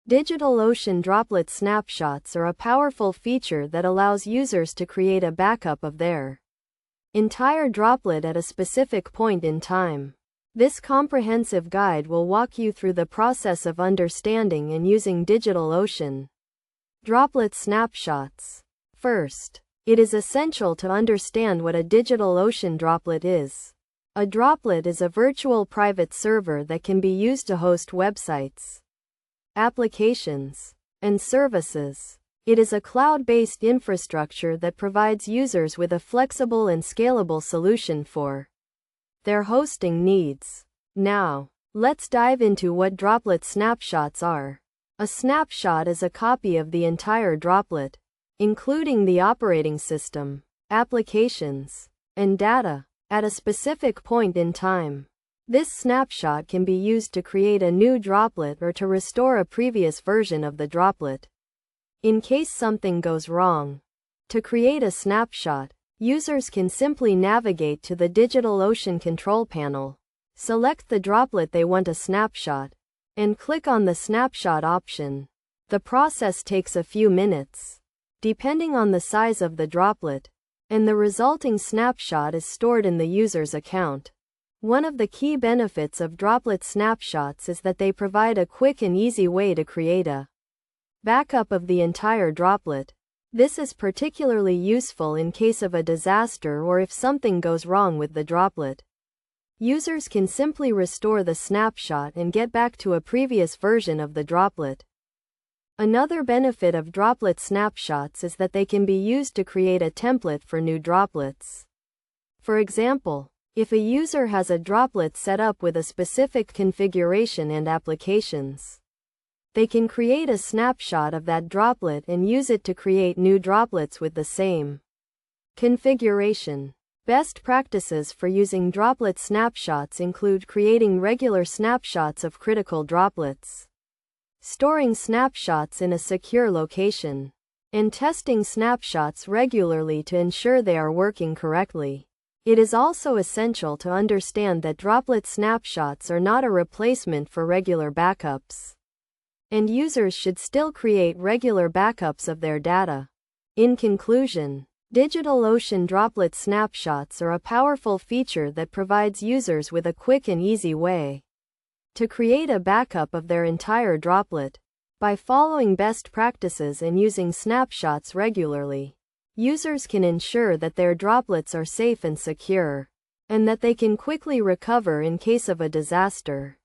DigitalOcean Droplet snapshots are a powerful feature that allows users to create a backup of their entire droplet at a specific point in time. This comprehensive guide will walk you through the process of understanding and using DigitalOcean Droplet snapshots. First, it is essential to understand what a DigitalOcean Droplet is. A droplet is a virtual private server that can be used to host websites, applications, and services. It is a cloud-based infrastructure that provides users with a flexible and scalable solution for their hosting needs. Now, let's dive into what droplet snapshots are. A snapshot is a copy of the entire droplet, including the operating system, applications, and data, at a specific point in time. This snapshot can be used to create a new droplet or to restore a previous version of the droplet, in case something goes wrong. To create a snapshot, users can simply navigate to the DigitalOcean control panel, select the droplet they want a snapshot, and click on the snapshot option. The process takes a few minutes, depending on the size of the droplet, and the resulting snapshot is stored in the user's account. One of the key benefits of droplet snapshots is that they provide a quick and easy way to create a backup of the entire droplet. This is particularly useful in case of a disaster or if something goes wrong with the droplet. Users can simply restore the snapshot and get back to a previous version of the droplet. Another benefit of droplet snapshots is that they can be used to create a template for new droplets. For example, if a user has a droplet set up with a specific configuration and applications, they can create a snapshot of that droplet and use it to create new droplets with the same configuration. Best practices for using droplet snapshots include creating regular snapshots of critical droplets, storing snapshots in a secure location, and testing snapshots regularly to ensure they are working correctly. It is also essential to understand that droplet snapshots are not a replacement for regular backups, and users should still create regular backups of their data. In conclusion, DigitalOcean Droplet snapshots are a powerful feature that provides users with a quick and easy way to create a backup of their entire droplet. By following best practices and using snapshots regularly, users can ensure that their droplets are safe and secure, and that they can quickly recover in case of a disaster.